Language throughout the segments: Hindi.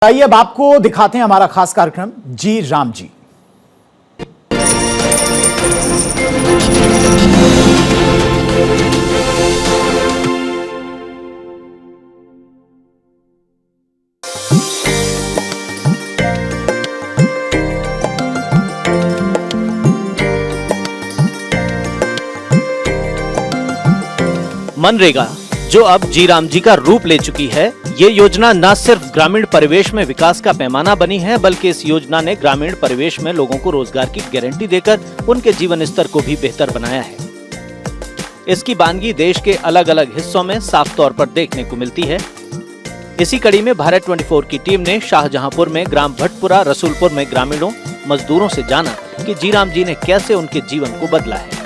आइए अब आपको दिखाते हैं हमारा खास कार्यक्रम जी राम जी। मनरेगा जो अब जी राम जी का रूप ले चुकी है, ये योजना न सिर्फ ग्रामीण परिवेश में विकास का पैमाना बनी है, बल्कि इस योजना ने ग्रामीण परिवेश में लोगों को रोजगार की गारंटी देकर उनके जीवन स्तर को भी बेहतर बनाया है। इसकी बानगी देश के अलग अलग हिस्सों में साफ तौर पर देखने को मिलती है। इसी कड़ी में भारत 24 की टीम ने शाहजहांपुर में ग्राम भटपुरा रसूलपुर में ग्रामीणों मजदूरों से जाना कि जी राम जी ने कैसे उनके जीवन को बदला है।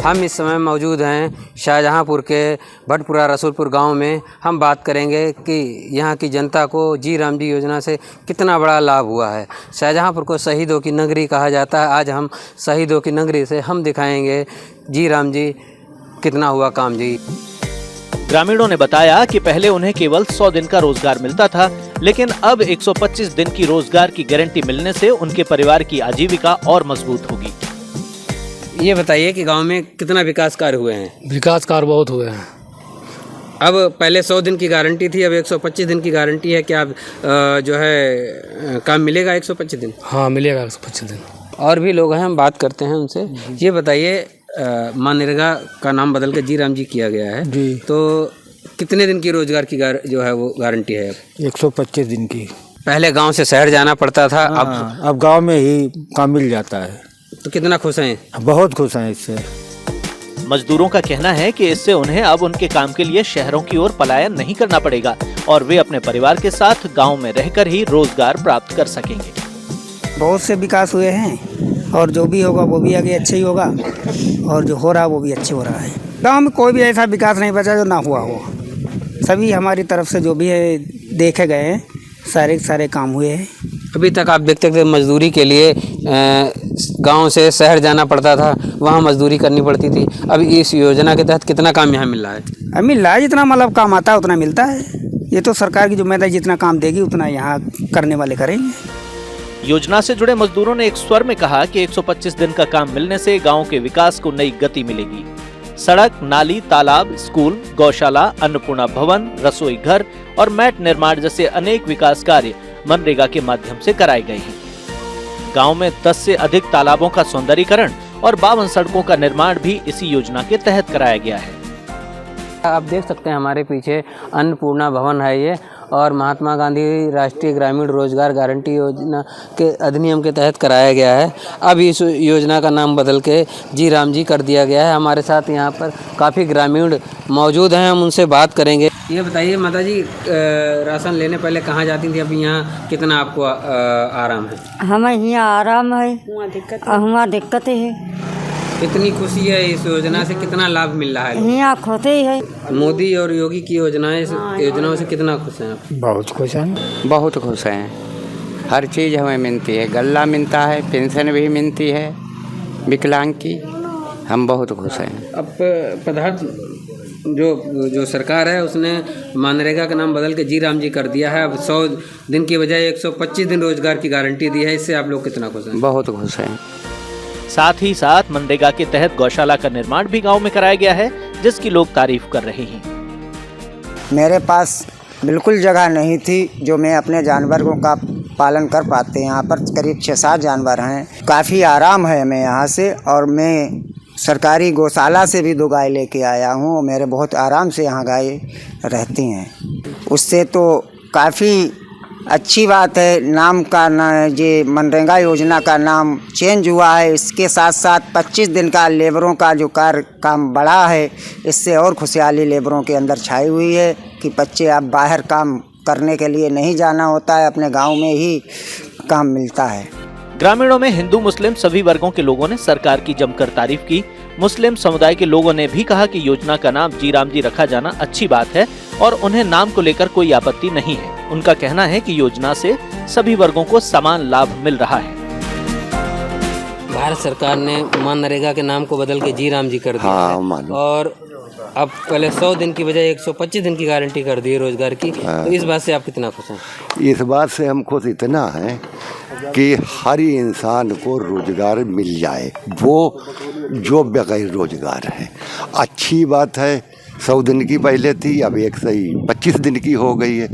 हम इस समय मौजूद हैं शाहजहांपुर के भटपुरा रसूलपुर गांव में। हम बात करेंगे कि यहाँ की जनता को जी राम जी योजना से कितना बड़ा लाभ हुआ है। शाहजहांपुर को शहीदों की नगरी कहा जाता है। आज हम शहीदों की नगरी से हम दिखाएंगे जी राम जी कितना हुआ काम जी। ग्रामीणों ने बताया कि पहले उन्हें केवल 100 दिन का रोजगार मिलता था, लेकिन अब 125 दिन की रोजगार की गारंटी मिलने से उनके परिवार की आजीविका और मजबूत होगी। ये बताइए कि गांव में कितना विकास कार्य हुए हैं? विकास कार्य बहुत हुए हैं। अब पहले 100 दिन की गारंटी थी, अब 125 दिन की गारंटी है। क्या जो है काम मिलेगा 125 दिन? हाँ मिलेगा 125 दिन। और भी लोग हैं, हम बात करते हैं उनसे। ये बताइए मनरेगा का नाम बदल के जी राम जी किया गया है जी, तो कितने दिन की रोजगार की जो है वो गारंटी है? 125 दिन की। पहले गांव से शहर जाना पड़ता था, अब गांव में ही काम मिल जाता है। तो कितना खुश हैं? बहुत खुश हैं इससे। मजदूरों का कहना है कि इससे उन्हें अब उनके काम के लिए शहरों की ओर पलायन नहीं करना पड़ेगा और वे अपने परिवार के साथ गांव में रहकर ही रोजगार प्राप्त कर सकेंगे। बहुत से विकास हुए हैं और जो भी होगा वो भी आगे अच्छे ही होगा और जो हो रहा है वो भी अच्छे हो रहा है। गांव में कोई भी ऐसा विकास नहीं बचा जो ना हुआ हो। सभी हमारी तरफ से जो भी है देखे गए हैं, सारे काम हुए हैं। अभी तक आप देखते थे मजदूरी के लिए गांव से शहर जाना पड़ता था, वहां मजदूरी करनी पड़ती थी। अब इस योजना के तहत कितना काम यहाँ मिल रहा है? अब मिल रहा है, जितना मतलब काम आता है उतना मिलता है। ये तो सरकार की जिम्मेदारी, जितना काम देगी उतना यहाँ करने वाले करेंगे। योजना से जुड़े मजदूरों ने एक स्वर में कहा कि 125 दिन का काम मिलने से गांव के विकास को नई गति मिलेगी। सड़क, नाली, तालाब, स्कूल, गौशाला, अन्नपूर्णा भवन, रसोई घर और मैट निर्माण जैसे अनेक विकास कार्य मनरेगा के माध्यम से कराए गए हैं। गांव में 10 से अधिक तालाबों का सौंदर्यीकरण और 52 सड़कों का निर्माण भी इसी योजना के तहत कराया गया है। आप देख सकते हैं हमारे पीछे अन्नपूर्णा भवन है ये, और महात्मा गांधी राष्ट्रीय ग्रामीण रोजगार गारंटी योजना के अधिनियम के तहत कराया गया है। अब इस योजना का नाम बदल के जी राम जी कर दिया गया है। हमारे साथ यहाँ पर काफ़ी ग्रामीण मौजूद हैं, हम उनसे बात करेंगे। ये बताइए माता जी, राशन लेने पहले कहाँ जाती थी, अब यहाँ कितना आपको आराम है? हमें यहाँ आराम है, हुआ दिक्कत है। कितनी खुशी है इस योजना से, कितना लाभ मिल रहा है? यहाँ खोते है। मोदी और योगी की योजनाओं से कितना खुश हैं आप? बहुत खुश हैं। बहुत खुश हैं। हर चीज़ हमें मिलती है, गल्ला मिलता है, पेंशन भी मिलती है विकलांग की। हम बहुत खुश हैं। अब पदार्थ जो सरकार है उसने मनरेगा का नाम बदल के जी राम जी कर दिया है। अब 100 दिन की बजाय 125 दिन रोजगार की गारंटी दी है। इससे आप लोग कितना खुश हैं? बहुत खुश हैं। साथ ही साथ मनरेगा के तहत गौशाला का निर्माण भी गांव में कराया गया है, जिसकी लोग तारीफ कर रहे हैं। मेरे पास बिल्कुल जगह नहीं थी जो मैं अपने जानवरों का पालन कर पाते। यहाँ पर करीब 6-7 जानवर हैं। काफ़ी आराम है हमें यहाँ से, और मैं सरकारी गौशाला से भी 2 गाय लेके आया हूँ। मेरे बहुत आराम से यहाँ गाय रहती हैं। उससे तो काफ़ी अच्छी बात है। नाम का ये मनरेगा योजना का नाम चेंज हुआ है। इसके साथ साथ 25 दिन का लेबरों का जो काम बढ़ा है, इससे और खुशहाली लेबरों के अंदर छाई हुई है कि बच्चे अब बाहर काम करने के लिए नहीं जाना होता है, अपने गांव में ही काम मिलता है। ग्रामीणों में हिंदू मुस्लिम सभी वर्गों के लोगों ने सरकार की जमकर तारीफ की। मुस्लिम समुदाय के लोगों ने भी कहा कि योजना का नाम जी राम जी रखा जाना अच्छी बात है और उन्हें नाम को लेकर कोई आपत्ति नहीं है। उनका कहना है कि योजना से सभी वर्गों को समान लाभ मिल रहा है। भारत सरकार ने मनरेगा के नाम को बदल के जी राम जी कर दिया है। और अब पहले 100 दिन की बजाय 125 दिन की गारंटी कर दी है रोजगार की, तो इस बात से आप कितना खुश हैं? इस बात से हम खुश इतना हैं कि हर इंसान को रोजगार मिल जाए, वो जो बगैर रोजगार है। अच्छी बात है, 100 दिन की पहले थी, अब 125 दिन की हो गई है,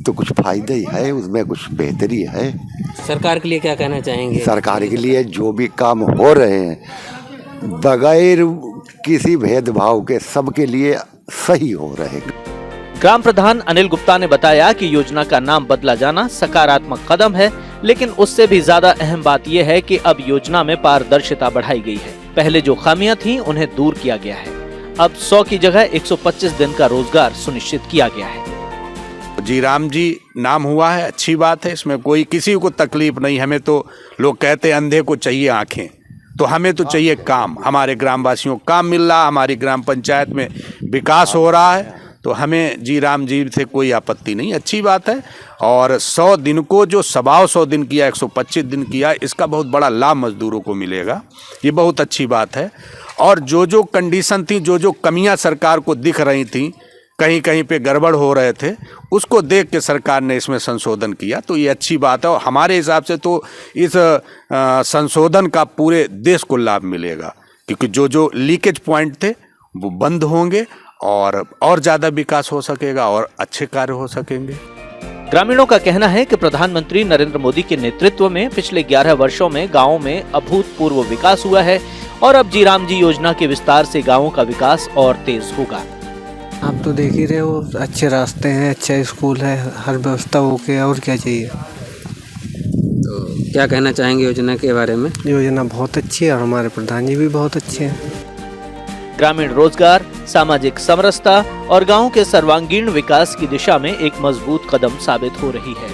तो कुछ फायदा ही है, उसमें कुछ बेहतरी है। सरकार के लिए क्या कहना चाहेंगे? सरकार के लिए जो भी काम हो रहे हैं बगैर किसी भेदभाव के सबके लिए सही हो रहे हैं। ग्राम प्रधान अनिल गुप्ता ने बताया कि योजना का नाम बदला जाना सकारात्मक कदम है, लेकिन उससे भी ज्यादा अहम बात यह है कि अब योजना में पारदर्शिता बढ़ाई गई है। पहले जो खामियां थीं उन्हें दूर किया गया है। अब 100 की जगह 125 दिन का रोजगार सुनिश्चित किया गया है। जी राम जी नाम हुआ है, अच्छी बात है, इसमें कोई किसी को तकलीफ नहीं। हमें तो लोग कहते हैं अंधे को चाहिए आंखें, तो हमें तो चाहिए काम। हमारे ग्रामवासियों को काम मिल रहा, हमारी ग्राम पंचायत में विकास हो रहा है, तो हमें जी राम जी से कोई आपत्ति नहीं, अच्छी बात है। और 100 दिन को जो 125 दिन किया, 125 दिन किया, इसका बहुत बड़ा लाभ मजदूरों को मिलेगा, ये बहुत अच्छी बात है। और जो जो कंडीशन थी, जो जो कमियां सरकार को दिख रही थी, कहीं कहीं पे गड़बड़ हो रहे थे, उसको देख के सरकार ने इसमें संशोधन किया, तो ये अच्छी बात है। और हमारे हिसाब से तो इस संशोधन का पूरे देश को लाभ मिलेगा, क्योंकि जो जो लीकेज पॉइंट थे वो बंद होंगे और ज़्यादा विकास हो सकेगा और अच्छे कार्य हो सकेंगे। ग्रामीणों का कहना है कि प्रधानमंत्री नरेंद्र मोदी के नेतृत्व में पिछले 11 वर्षों में गाँव में अभूतपूर्व विकास हुआ है और अब जी राम जी योजना के विस्तार से गाँवों का विकास और तेज होगा। आप तो देख ही रहे हो, अच्छे रास्ते हैं, अच्छा स्कूल है, हर व्यवस्था ओके, और क्या चाहिए। तो क्या कहना चाहेंगे योजना के बारे में? योजना बहुत अच्छी है और हमारे प्रधान जी भी बहुत अच्छे हैं। ग्रामीण रोजगार, सामाजिक समरसता और गांव के सर्वांगीण विकास की दिशा में एक मजबूत कदम साबित हो रही है।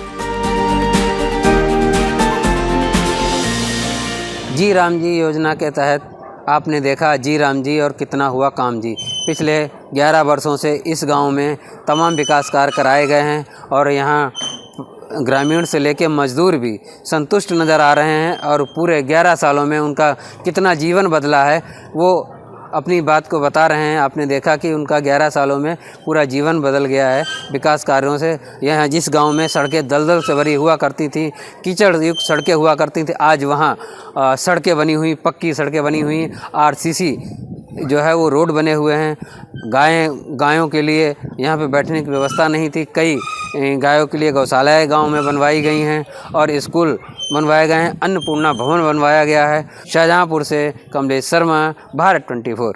जी राम जी योजना के तहत आपने देखा जी राम जी और कितना हुआ काम जी। पिछले 11 वर्षों से इस गांव में तमाम विकास कार्य कराए गए हैं और यहाँ ग्रामीण से लेकर मजदूर भी संतुष्ट नज़र आ रहे हैं और पूरे 11 सालों में उनका कितना जीवन बदला है वो अपनी बात को बता रहे हैं। आपने देखा कि उनका 11 सालों में पूरा जीवन बदल गया है विकास कार्यों से। यहाँ जिस गांव में सड़कें दलदल से भरी हुआ करती थी, कीचड़ युक्त सड़कें हुआ करती थी, आज वहाँ सड़कें बनी हुई, पक्की सड़कें बनी हुई, आरसीसी जो है वो रोड बने हुए हैं। गायों के लिए यहाँ पे बैठने की व्यवस्था नहीं थी, कई गायों के लिए गौशालाएँ गांव में बनवाई गई हैं और स्कूल बनवाए गए हैं। अन्नपूर्णा भवन बनवाया गया है। शाहजहाँपुर से कमलेश शर्मा, भारत 24।